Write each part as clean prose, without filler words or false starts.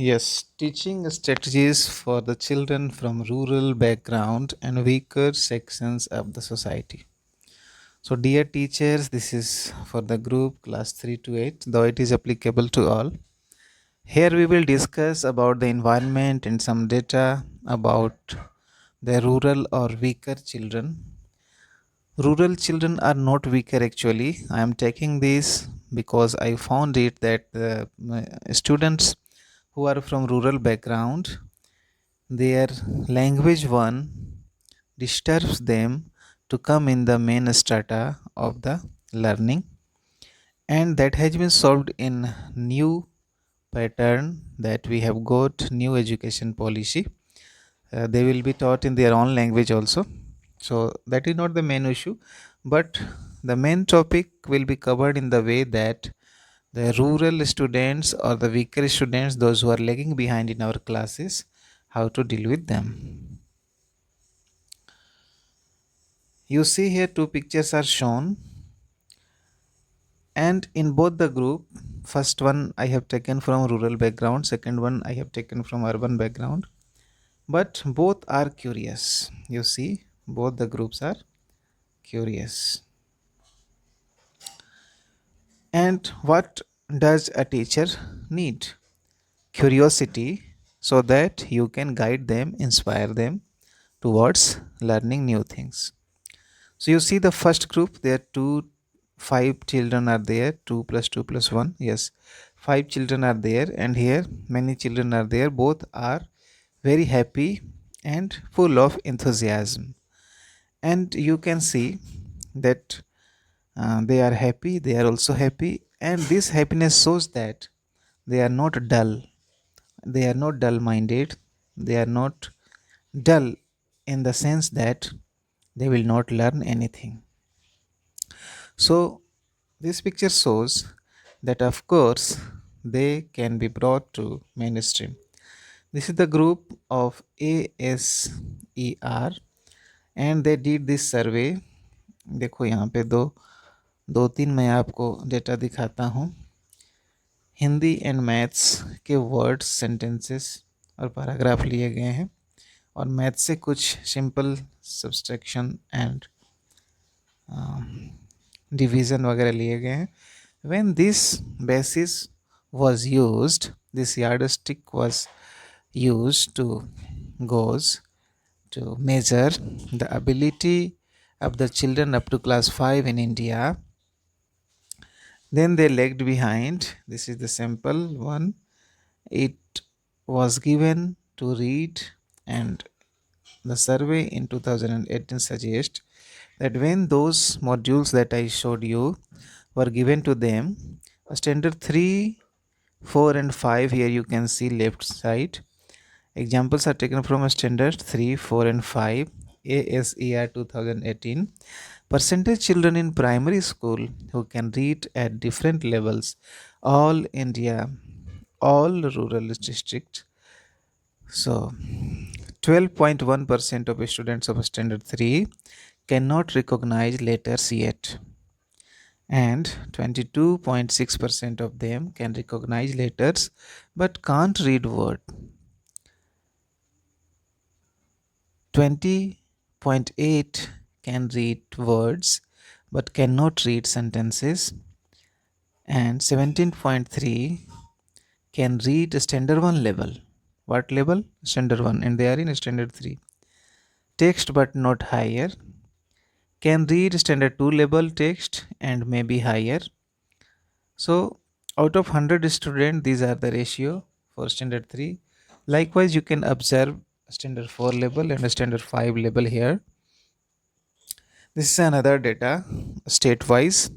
Yes, teaching strategies for the children from rural background and weaker sections of the society. So, dear teachers, this is for the group class 3 to 8, though it is applicable to all. Here we will discuss about the environment and some data about the rural or weaker children. Rural children are not weaker actually. I am taking this because I found it that the students who are from rural background, their language one disturbs them to come in the main strata of the learning, and that has been solved in new pattern that we have got new education policy. They will be taught in their own language also, so that is not the main issue, but the main topic will be covered in the way that the rural students or the weaker students, those who are lagging behind in our classes, how to deal with them. You see here two pictures are shown, and in both the group, first one I have taken from rural background, second one I have taken from urban background, but both are curious. You see, both the groups are curious. And what does a teacher need? Curiosity, so that you can guide them, inspire them towards learning new things. So you see the first group, there are two, five children are there, 2 plus 2 plus 1. Yes, five children are there, and here many children are there. Both are very happy and full of enthusiasm. And you can see that they are happy, they are also happy, and this happiness shows that they are not dull. They are not dull minded. They are not dull in the sense that they will not learn anything. So, this picture shows that, of course, they can be brought to mainstream. This is the group of ASER, and they did this survey. देखो यहाँ पे दो दो तीन मैं आपको data दिखाता हूँ. हिंदी एंड मैथ्स के वर्ड्स, सेंटेंसेस और पैराग्राफ लिए गए हैं, और मैथ्स से कुछ सिंपल सब्सट्रैक्शन एंड डिवीज़न वगैरह लिए गए हैं. When this basis was used, this yardstick was used to goes to measure the ability of the children up to class 5 in India. Then they lagged behind. This is the sample one. It was given to read, and the survey in 2018 suggests that when those modules that I showed you were given to them, standard 3, 4 and 5, here you can see left side. Examples are taken from standard 3, 4 and 5 ASER 2018. Percentage children in primary school who can read at different levels, all India, all rural districts. So 12.1% of students of standard 3 cannot recognize letters yet, and 22.6% of them can recognize letters but can't read word. 20.8 can read words but cannot read sentences, and 17.3 can read standard 1 level. What level? Standard 1, and they are in standard 3. Text but not higher. Can read standard 2 level text and maybe higher. So out of 100 students, these are the ratio for standard 3. Likewise, you can observe standard 4 level and standard 5 level here. This is another data state wise.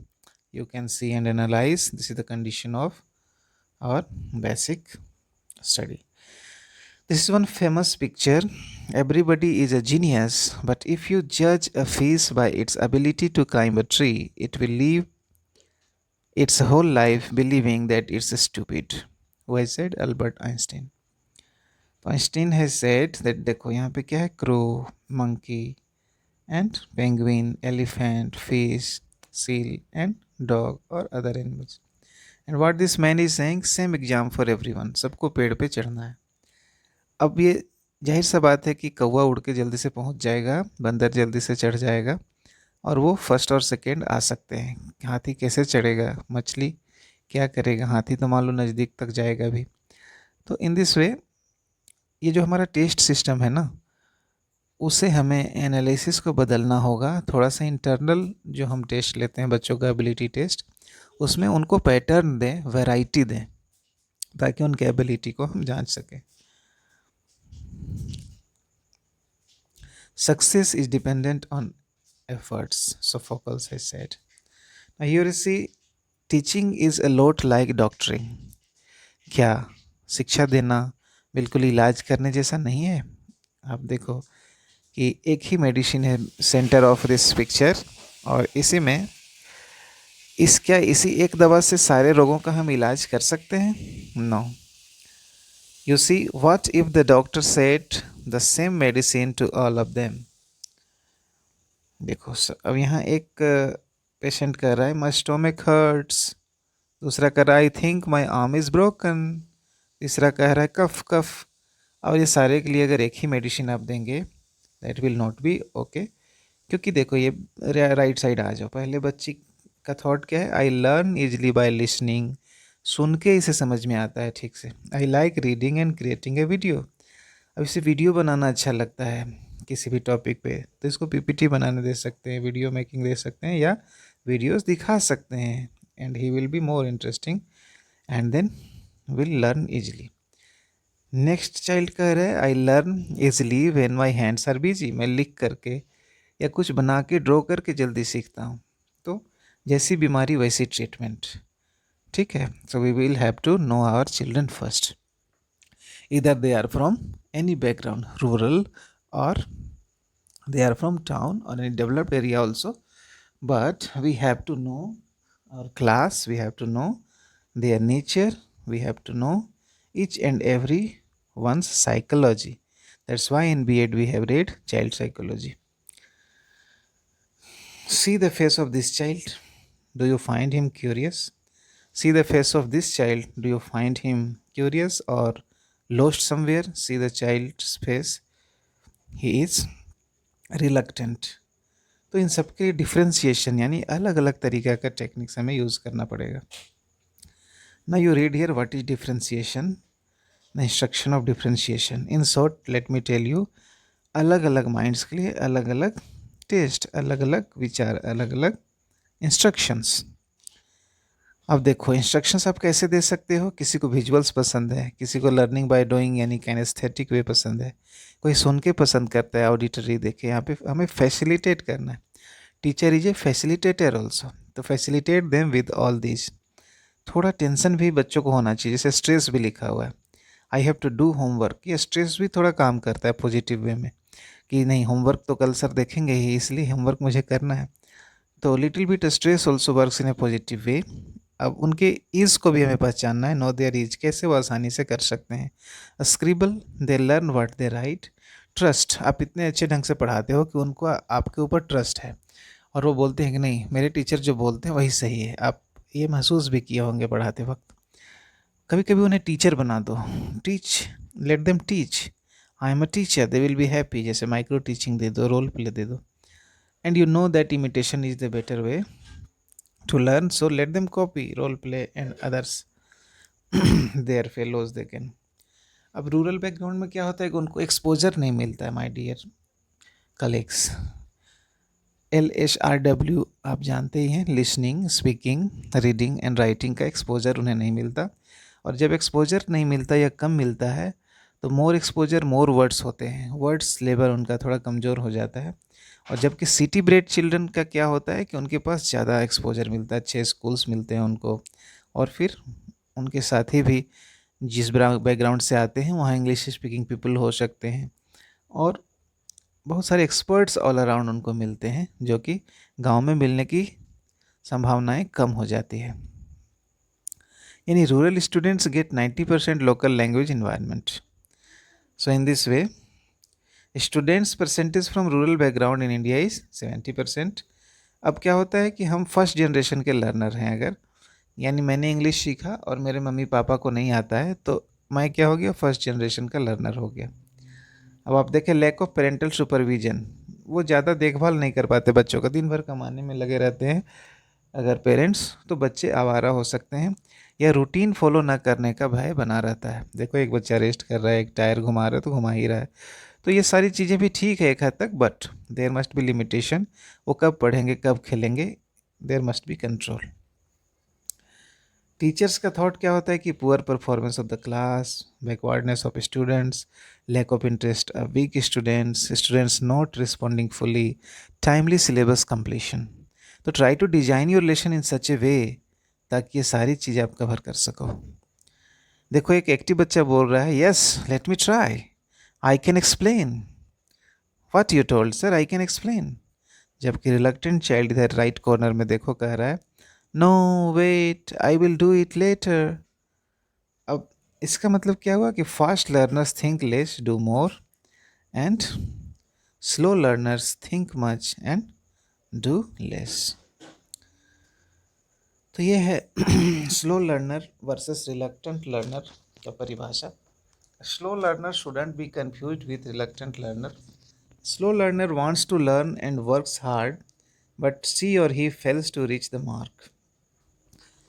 You can see and analyze. This is the condition of our basic study. This is one famous picture. Everybody is a genius, but if you judge a fish by its ability to climb a tree, it will live its whole life believing that it's stupid. Who has said? Albert Einstein. तो Einstein has said that देखो यहाँ पे क्या है, crow, monkey and penguin, elephant, fish, seal and dog or other animals. And what this man is saying, same exam for everyone, सबको पेड़ पे चढ़ना है। अब ये जाहिर सा बात है कि कौवा उड़ के जल्दी से पहुंच जाएगा, बंदर जल्दी से चढ़ जाएगा, और वो फर्स्ट और सेकंड आ सकते हैं। हाथी कैसे चढ़ेगा, मछली क्या करेगा, हाथी तो मान लो नज़दीक तक जाएगा भी। तो इन दिस वे ये जो हमारा टेस्ट सिस्टम है ना, उसे हमें एनालिसिस को बदलना होगा। थोड़ा सा इंटरनल जो हम टेस्ट लेते हैं बच्चों का, एबिलिटी टेस्ट, उसमें उनको पैटर्न दें, वैरायटी दें, ताकि उनके एबिलिटी को हम जांच सकें। Success is dependent on efforts, Sophocles has said. Now here you see, teaching is a lot like doctoring. क्या शिक्षा देना बिल्कुल इलाज करने जैसा नहीं है? आप देखो कि एक ही मेडिसिन है सेंटर ऑफ दिस पिक्चर, और इसी में इसी एक दवा से सारे रोगों का हम इलाज कर सकते हैं? No. You see, what if the doctor said the same medicine to all of them? देखो अब यहाँ एक पेशेंट कह रहा है माई स्टोमक हर्ट्स, दूसरा कह रहा है I think my arm is broken, तीसरा कह रहा है कफ कफ। और ये सारे के लिए अगर एक ही मेडिसिन आप देंगे, that will not be okay. क्योंकि देखो ये राइट साइड आ जाओ, पहले बच्ची का थॉट क्या है, I learn easily by listening, सुन के इसे समझ में आता है ठीक से। I like reading and creating a video, अब इसे वीडियो बनाना अच्छा लगता है किसी भी टॉपिक पे, तो इसको पीपीटी बनाने दे सकते हैं, वीडियो मेकिंग दे सकते हैं, या वीडियोस दिखा सकते हैं, and he will be more interesting and then will learn easily. Next child कह रहा है I learn easily when my hands are busy, मैं लिख करके या कुछ बना के ड्रॉ करके जल्दी सीखता हूँ। तो जैसी बीमारी वैसी ट्रीटमेंट, ठीक है। So we will have to know our children first, either they are from any background, rural or they are from town or any developed area also, but we have to know our class, we have to know their nature, we have to know each and every one's psychology. That's why in B.Ed we have read child psychology. See the face of this child, do you find him curious? See the face of this child, do you find him curious or lost somewhere? See the child's face, he is reluctant. तो इन सब के differentiation यानी अलग अलग तरीका का techniques हमें use करना पड़ेगा। ना you read here what is differentiation, the instruction of differentiation. In short let me tell you, अलग अलग माइंड्स के लिए अलग अलग टेस्ट, अलग अलग विचार, अलग अलग इंस्ट्रक्शंस। अब देखो इंस्ट्रक्शंस आप कैसे दे सकते हो, किसी को विजुअल्स पसंद है, किसी को लर्निंग बाय डूइंग यानी कैनेस्थेटिक वे पसंद है, कोई सुन के पसंद करता है ऑडिटरी देखे। यहाँ पे हमें फैसिलिटेट करना है, teacher is a facilitator also, तो facilitate them with all this. थोड़ा टेंशन भी बच्चों को होना चाहिए, जैसे स्ट्रेस भी लिखा हुआ है, I have to do homework, ये स्ट्रेस भी थोड़ा काम करता है पॉजिटिव वे में, कि नहीं होमवर्क तो कल सर देखेंगे ही, इसलिए होमवर्क मुझे करना है। तो little bit stress also works in A positive way. अब उनके ईज को भी हमें पहचानना है, नो देयर ईज, कैसे वो आसानी से कर सकते हैं। Scribble, they learn what they right. Trust, आप इतने अच्छे ढंग से पढ़ाते हो कि उनको आपके ऊपर ट्रस्ट है, और वो बोलते हैं कि नहीं मेरे टीचर जो बोलते हैं वही सही है। आप ये महसूस भी किए होंगे पढ़ाते वक्त। कभी कभी उन्हें टीचर बना दो, teach, let them teach, I am a teacher, they will be happy, जैसे माइक्रो टीचिंग दे दो, रोल प्ले दे दो। And you know that imitation is the better way to learn, so let them copy, role play and others their fellows they can। अब rural background में क्या होता है कि उनको एक्सपोजर नहीं मिलता है, माय डियर कलीग्स। LHRW आप जानते ही हैं, listening, speaking, reading and writing का एक्सपोजर उन्हें नहीं मिलता। और जब एक्सपोजर नहीं मिलता या कम मिलता है तो मोर एक्सपोजर मोर वर्ड्स होते हैं, वर्ड्स लेवल उनका थोड़ा कमज़ोर हो जाता है। और जबकि सिटी ब्रेड चिल्ड्रन का क्या होता है कि उनके पास ज़्यादा एक्सपोजर मिलता है, अच्छे स्कूल्स मिलते हैं उनको, और फिर उनके साथी भी जिस बैकग्राउंड से आते हैं वहाँ इंग्लिश स्पीकिंग पीपल हो सकते हैं, और बहुत सारे एक्सपर्ट्स ऑल अराउंड उनको मिलते हैं, जो कि गांव में मिलने की संभावनाएं कम हो जाती है। यानी rural students gate 90% local language environment. So in this way students percentage from rural background in India is 70%। अब क्या होता है कि हम फर्स्ट जनरेशन के लर्नर हैं अगर, यानी मैंने इंग्लिश सीखा और मेरे मम्मी पापा को नहीं आता है, तो मैं क्या हो गया, फर्स्ट जनरेशन का लर्नर हो गया। अब आप देखें लैक ऑफ पेरेंटल सुपरविजन, वो ज़्यादा देखभाल नहीं कर पाते बच्चों का, दिन भर कमाने में लगे रहते हैं अगर पेरेंट्स, तो बच्चे आवारा हो सकते हैं, या रूटीन फॉलो ना करने का भय बना रहता है। देखो एक बच्चा रेस्ट कर रहा है, एक टायर घुमा रहा है तो घुमा ही रहा है। तो ये सारी चीज़ें भी ठीक है एक हद तक, but there must be limitation. वो कब पढ़ेंगे कब खेलेंगे, there must be control. Teachers का थॉट क्या होता है कि poor performance of the class, backwardness of students, lack of interest of weak students, students not responding fully, timely syllabus completion. तो try to design your lesson in such a way ताकि ये सारी चीज़ें आप कवर कर सको। देखो एक एक्टिव बच्चा बोल रहा है, yes let me try, I can explain what you told sir, I can explain. जबकि रिलक्टेंट चाइल्ड इधर राइट कॉर्नर में देखो कह रहा है, no wait I will do it later. अब इसका मतलब क्या हुआ कि fast learners think less do more, and slow learners think much and do less. तो ये है slow learner versus reluctant learner का परिभाषा। Slow learner shouldn't B confused with reluctant learner. Slow learner wants to learn and works hard, but she or he fails to reach the mark.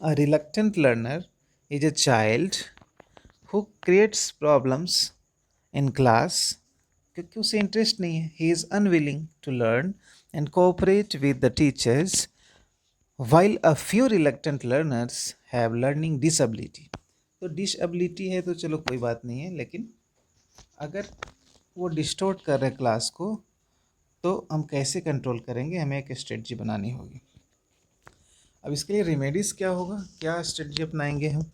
A reluctant learner is a child who creates problems in class क्योंकि उसे interest नहीं है. He is unwilling to learn and cooperate with the teachers, while a few reluctant learners have learning disability. तो disability है तो चलो कोई बात नहीं है, लेकिन अगर वो डिस्टोर्ट कर रहे क्लास को तो हम कैसे कंट्रोल करेंगे, हमें एक स्ट्रेटजी बनानी होगी। अब इसके लिए रेमेडीज़ क्या होगा, क्या स्ट्रेटजी अपनाएंगे हम।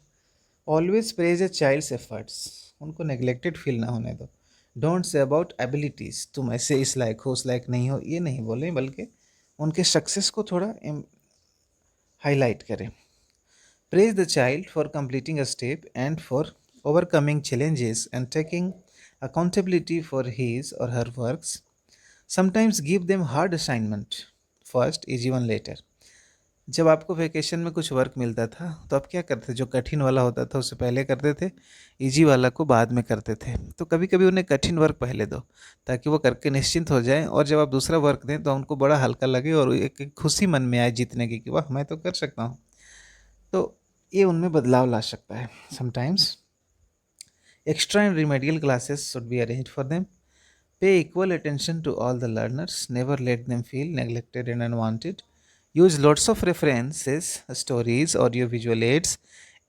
Always praise a child's efforts, उनको नेग्लेक्टेड फील ना होने दो। डोंट से अबाउट एबिलिटीज़, तुम ऐसे इस लायक हो उस लायक नहीं हो, ये नहीं बोलें, बल्कि उनके सक्सेस को थोड़ा हाईलाइट करें। Praise the child for completing a step and for overcoming challenges and taking accountability for his or her works. Sometimes give them hard assignment first, easy one later. जब आपको वैकेशन में कुछ work मिलता था तो आप क्या करते थे, जो कठिन वाला होता था उसे पहले करते थे, इजी वाला को बाद में करते थे। तो कभी कभी उन्हें कठिन वर्क पहले दो ताकि वो करके निश्चिंत हो जाएं, और जब आप दूसरा वर्क दें तो उनको बड़ा हल्का लगे और एक खुशी मन में आए जीतने की कि वाह मैं तो कर सकता हूँ। तो ये उनमें बदलाव ला सकता है। Sometimes extra and remedial classes should be arranged for them. Pay equal attention to all the learners. Never let them feel neglected and unwanted. Use lots of references, stories, audio-visual aids,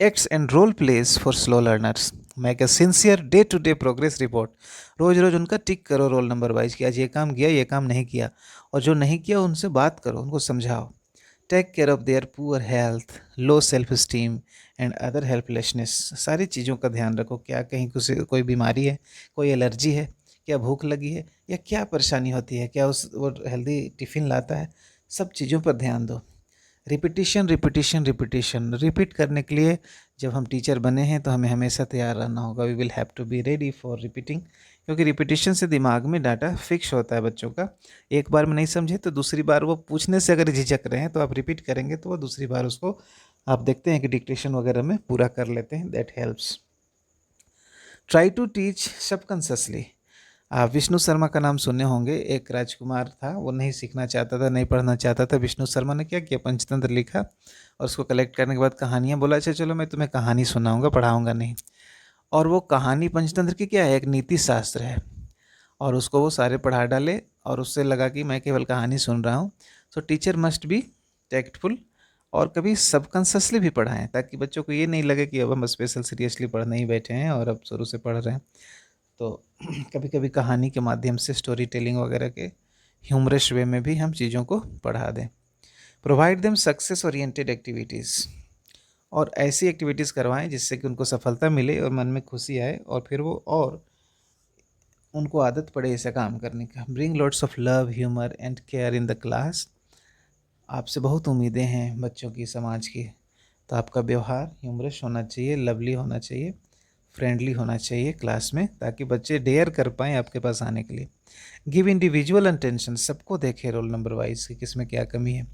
acts and role plays for slow learners. Make a sincere day-to-day progress report. रोज रोज उनका टिक करो roll number wise कि आज ये काम किया, ये काम नहीं किया, और जो नहीं किया उनसे बात करो, उनको समझाओ। Take care of their poor health, low self esteem and other helplessness. सारी चीज़ों का ध्यान रखो, क्या कहीं कोई बीमारी है, कोई एलर्जी है, क्या भूख लगी है, या क्या परेशानी होती है, क्या वो हेल्दी टिफ़िन लाता है, सब चीज़ों पर ध्यान दो। रिपीटिशन रिपीटिशन रिपीटिशन, रिपीट करने के लिए जब हम टीचर बने हैं तो हमें हमेशा तैयार रहना होगा। We will have to be ready for repeating, क्योंकि रिपीटिशन से दिमाग में डाटा फिक्स होता है बच्चों का। एक बार में नहीं समझे तो दूसरी बार वो पूछने से अगर झिझक रहे हैं तो आप रिपीट करेंगे तो वो दूसरी बार उसको आप देखते हैं कि डिक्टेशन वगैरह में पूरा कर लेते हैं। That helps. Try to teach subconsciously. आप विष्णु शर्मा का नाम सुने होंगे, एक राजकुमार था, वो नहीं सीखना चाहता था, नहीं पढ़ना चाहता था। विष्णु शर्मा ने क्या किया, पंचतंत्र लिखा और उसको कलेक्ट करने के बाद कहानियाँ बोला, अच्छा चलो मैं तुम्हें कहानी सुनाऊंगा, पढ़ाऊंगा नहीं। और वो कहानी पंचतंत्र की क्या है, एक नीति शास्त्र है, और उसको वो सारे पढ़ा डाले और उससे लगा कि मैं केवल कहानी सुन रहा हूँ। सो टीचर मस्ट बी टैक्टफुल, और कभी सबकॉन्शियसली भी पढ़ाएं ताकि बच्चों को ये नहीं लगे कि अब हम स्पेशल सीरियसली पढ़ने ही बैठे हैं और अब शुरू से पढ़ रहे हैं। तो कभी कभी कहानी के माध्यम से, स्टोरी टेलिंग वगैरह के ह्यूमरस वे में भी हम चीज़ों को पढ़ा दें। Provide them success oriented activities, और ऐसी एक्टिविटीज़ करवाएं जिससे कि उनको सफलता मिले और मन में खुशी आए, और फिर वो और उनको आदत पड़े ऐसा काम करने का। Bring lots of love, humour and care in the class. आपसे बहुत उम्मीदें हैं बच्चों की, समाज की, तो आपका व्यवहार ह्यूमरस होना चाहिए, लवली होना चाहिए, फ्रेंडली होना चाहिए क्लास में, ताकि बच्चे डेयर कर पाएँ आपके पास आने के लिए। गिव इंडिविजुअल अटेंशन, सबको देखें रोल नंबर वाइज कि किस में क्या कमी है।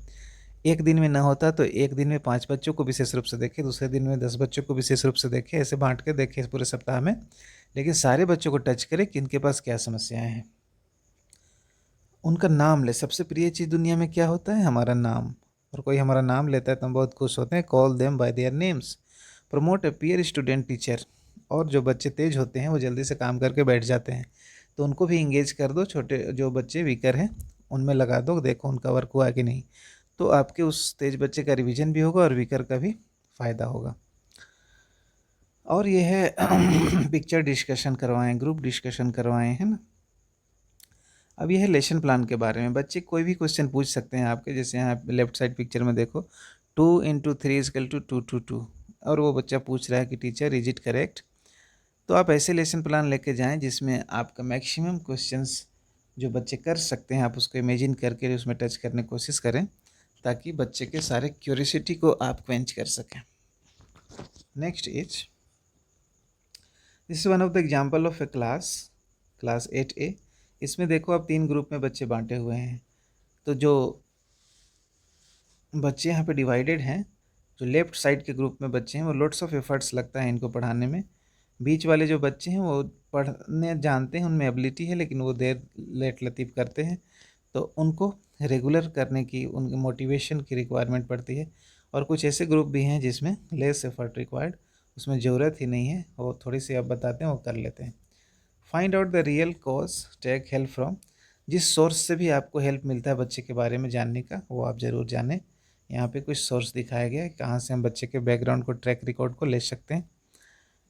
एक दिन में ना होता तो एक दिन में 5 बच्चों को विशेष रूप से देखे, दूसरे दिन में 10 बच्चों को विशेष रूप से देखे, ऐसे बांट के देखे पूरे सप्ताह में, लेकिन सारे बच्चों को टच करे कि इनके पास क्या समस्याएं हैं, उनका नाम ले। सबसे प्रिय चीज़ दुनिया में क्या होता है? हमारा नाम। और कोई हमारा नाम लेता है तो हम बहुत खुश होते हैं। Call them by their names, promote A peer student teacher. और जो बच्चे तेज होते हैं वो जल्दी से काम करके बैठ जाते हैं, तो उनको भी इंगेज कर दो। छोटे जो बच्चे वीकर हैं उनमें लगा दो, देखो उनका वर्क हुआ कि नहीं, तो आपके उस तेज बच्चे का रिवीजन भी होगा और वीकर का भी फ़ायदा होगा। और ये है पिक्चर डिस्कशन करवाएं, ग्रुप डिस्कशन करवाएं, है ना। अब यह है लेसन प्लान के बारे में। बच्चे कोई भी क्वेश्चन पूछ सकते हैं आपके, जैसे यहाँ लेफ्ट साइड पिक्चर में देखो, 2 × 3 = 2 और वो बच्चा पूछ रहा है कि टीचर इज इट करेक्ट। तो आप ऐसे लेसन प्लान लेके जाएं जिसमें आपका मैक्सिमम क्वेश्चंस जो बच्चे कर सकते हैं आप उसको इमेजिन करके उसमें टच करने की कोशिश करें, ताकि बच्चे के सारे क्यूरियोसिटी को आप क्वेंच कर सकें। Next is, this is one of the example of A class 8A। इसमें देखो आप 3 ग्रुप में बच्चे बांटे हुए हैं। तो जो बच्चे यहाँ पे डिवाइडेड हैं, जो लेफ़्ट साइड के ग्रुप में बच्चे हैं वो लोट्स ऑफ एफर्ट्स लगता है इनको पढ़ाने में। बीच वाले जो बच्चे हैं वो पढ़ने जानते हैं, उनमें एबिलिटी है, लेकिन वो देर लेट लतीफ़ करते हैं, तो उनको रेगुलर करने की, उनकी मोटिवेशन की रिक्वायरमेंट पड़ती है। और कुछ ऐसे ग्रुप भी हैं जिसमें लेस एफर्ट रिक्वायर्ड, उसमें ज़रूरत ही नहीं है, वो थोड़ी सी आप बताते हैं वो कर लेते हैं। Find out the real cause, take help from. जिस सोर्स से भी आपको हेल्प मिलता है बच्चे के बारे में जानने का, वो आप ज़रूर जानें। यहाँ पे कुछ सोर्स दिखाया गया है कहाँ से हम बच्चे के बैकग्राउंड को, ट्रैक रिकॉर्ड को ले सकते हैं।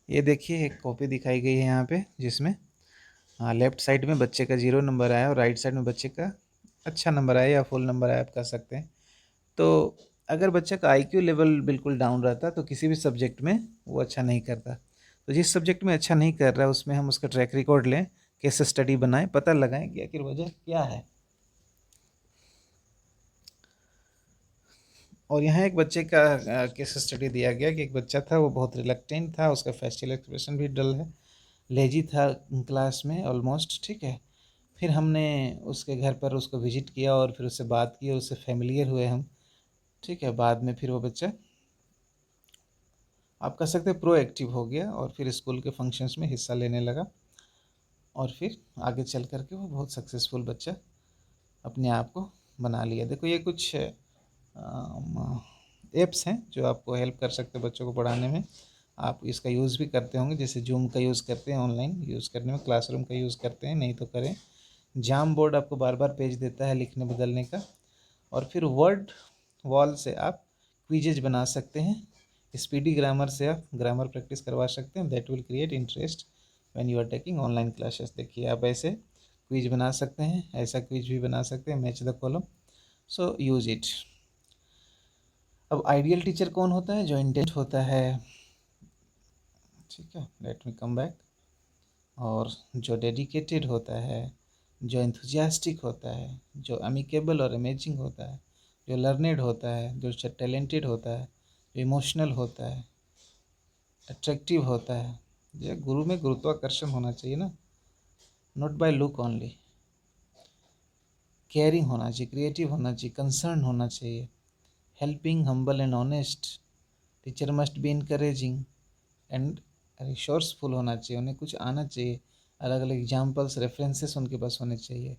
ये देखिए एक कॉपी दिखाई गई है यहाँ पे, जिसमें लेफ्ट साइड में बच्चे का 0 नंबर आया और राइट साइड में बच्चे का अच्छा नंबर आया या फुल नंबर आया, आप कह सकते हैं। तो अगर बच्चे का IQ लेवल बिल्कुल डाउन रहता तो किसी भी सब्जेक्ट में वो अच्छा नहीं करता। तो जिस सब्जेक्ट में अच्छा नहीं कर रहा है उसमें हम उसका ट्रैक रिकॉर्ड लें, केस स्टडी बनाएं, पता लगाएं कि आखिर वजह क्या है। और यहाँ एक बच्चे का केस स्टडी दिया गया कि एक बच्चा था, वो बहुत रिलक्टेंट था, उसका फेशियल एक्सप्रेशन भी डल है, लेजी था क्लास में ऑलमोस्ट, ठीक है। फिर हमने उसके घर पर उसको विजिट किया और फिर उससे बात की और उससे फेमिलियर हुए हम, ठीक है। बाद में फिर वो बच्चा, आप कह सकते हैं, प्रोएक्टिव हो गया और फिर स्कूल के फंक्शंस में हिस्सा लेने लगा और फिर आगे चल कर के वो बहुत सक्सेसफुल बच्चा अपने आप को बना लिया। देखो ये कुछ ऐप्स हैं जो आपको हेल्प कर सकते हैं बच्चों को पढ़ाने में। आप इसका यूज़ भी करते होंगे, जैसे जूम का यूज़ करते हैं ऑनलाइन यूज़ करने में, क्लासरूम का यूज़ करते हैं, नहीं तो करें। जाम बोर्ड आपको बार बार पेज देता है लिखने बदलने का। और फिर वर्ड वॉल से आप क्विजेज बना सकते हैं। स्पीडी ग्रामर से आप ग्रामर प्रैक्टिस करवा सकते हैं। That will create interest when you are taking online classes. देखिए आप ऐसे क्विज बना सकते हैं, ऐसा क्विज भी बना सकते हैं, match the column, so use it. अब आइडियल टीचर कौन होता है? जो इंटेंट होता है, ठीक है, लेट मी कम बैक। और जो डेडिकेटेड होता है, जो एंथुजियास्टिक होता है, जो अमिकेबल और अमेजिंग होता है, जो लर्नेड होता है, जो टैलेंटेड होता है, जो इमोशनल होता है, अट्रैक्टिव होता है। जो गुरु में गुरुत्वाकर्षण होना चाहिए ना, not by look only. Caring होना चाहिए, क्रिएटिव होना चाहिए, कंसर्न होना चाहिए, helping, humble and honest. Teacher must be encouraging and resourceful होना चाहिए, उन्हें कुछ आना चाहिए, अलग अलग एग्जाम्पल्स, रेफरेंसेस उनके पास होने चाहिए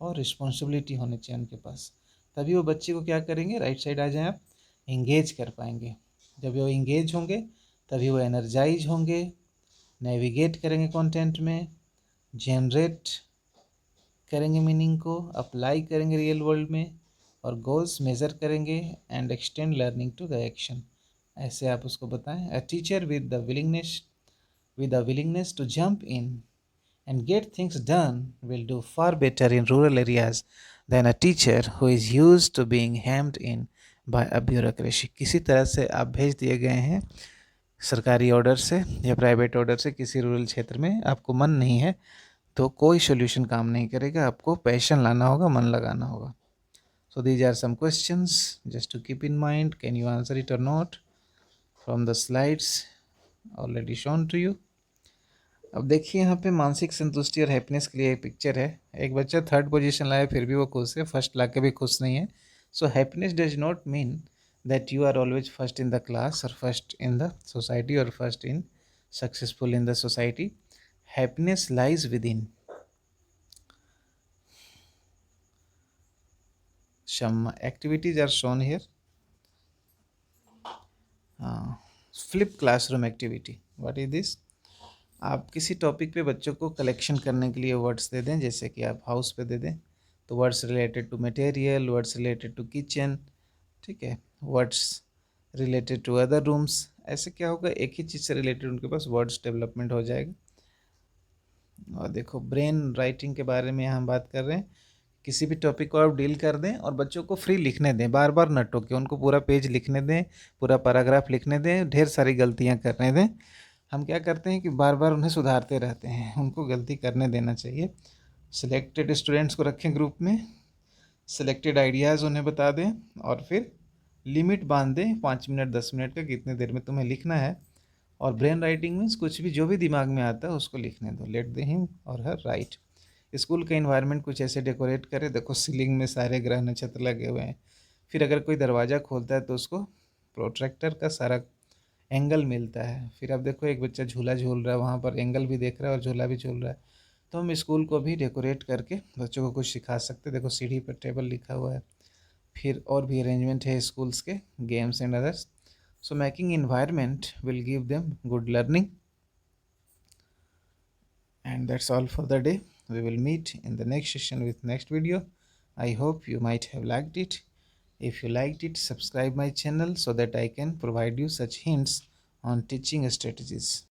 और रिस्पॉन्सिबिलिटी होनी चाहिए उनके पास। तभी वो बच्चे को क्या करेंगे, राइट साइड आ जाएं आप, इंगेज कर पाएंगे। जब वो इंगेज होंगे तभी वो एनर्जाइज होंगे, नेविगेट करेंगे कंटेंट में, जनरेट करेंगे मीनिंग को, अप्लाई करेंगे रियल वर्ल्ड में और गोल्स मेज़र करेंगे and extend learning to the action. ऐसे आप उसको बताएं। A teacher with a willingness to jump in and get things done will do far better in rural areas than a teacher who is used to being hemmed in by a bureaucracy। किसी तरह से आप भेज दिए गए हैं सरकारी order से या प्राइवेट ऑर्डर से किसी रूरल क्षेत्र में, आपको मन नहीं है तो कोई सोल्यूशन काम नहीं करेगा, आपको पैशन लाना होगा, मन लगाना होगा। So these are some questions just to keep in mind. Can you answer it or not from the slides already shown to you? अब देखिए यहाँ पे मानसिक संतुष्टि और हैप्पीनेस के लिए एक पिक्चर है। एक बच्चा 3rd पोजीशन लाया फिर भी वो खुश है, फर्स्ट ला के भी खुश नहीं है, So happiness does not mean that you are always first in the class or first in the society or first in successful in the society. Happiness lies within. Some activities are shown here. Flip classroom activity, what is this? आप किसी topic पे बच्चों को collection करने के लिए words दे दें, जैसे कि आप हाउस पे दे दें तो words related to material, words related to kitchen, ठीक है, words related to other rooms. ऐसे क्या होगा, एक ही चीज़ से रिलेटेड उनके पास वर्ड्स डेवलपमेंट हो जाएगा। और देखो ब्रेन राइटिंग के बारे में यहाँ हम बात कर रहे हैं। किसी भी टॉपिक को आप डील कर दें और बच्चों को फ्री लिखने दें, बार बार न टोके, उनको पूरा पेज लिखने दें, पूरा पैराग्राफ लिखने दें, ढेर सारी गलतियाँ करने दें। हम क्या करते हैं कि बार बार उन्हें सुधारते रहते हैं, उनको गलती करने देना चाहिए। सिलेक्टेड स्टूडेंट्स को रखें ग्रुप में, सिलेक्टेड आइडियाज़ उन्हें बता दें और फिर लिमिट बांध दें 5 मिनट 10 मिनट का, कितने देर में तुम्हें लिखना है। और ब्रेन राइटिंग मीन्स कुछ भी जो भी दिमाग में आता है उसको लिखने दो, लेट दे हिम और हर राइट। स्कूल का इन्वायरमेंट कुछ ऐसे डेकोरेट करें, देखो सीलिंग में सारे ग्रह नक्षत्र लगे हुए हैं। फिर अगर कोई दरवाज़ा खोलता है तो उसको प्रोट्रैक्टर का सारा एंगल मिलता है। फिर अब देखो एक बच्चा झूला झूल रहा है, वहाँ पर एंगल भी देख रहा है और झूला भी झूल रहा है। तो हम स्कूल को भी डेकोरेट करके बच्चों को कुछ सिखा सकते हैं। देखो सीढ़ी पर टेबल लिखा हुआ है, फिर और भी अरेंजमेंट है स्कूल्स के, games and others. So making environment will give them good learning. And that's all for the day. We will meet in the next session with next video. I hope you might have liked it. If you liked it, subscribe my channel so that I can provide you such hints on teaching strategies.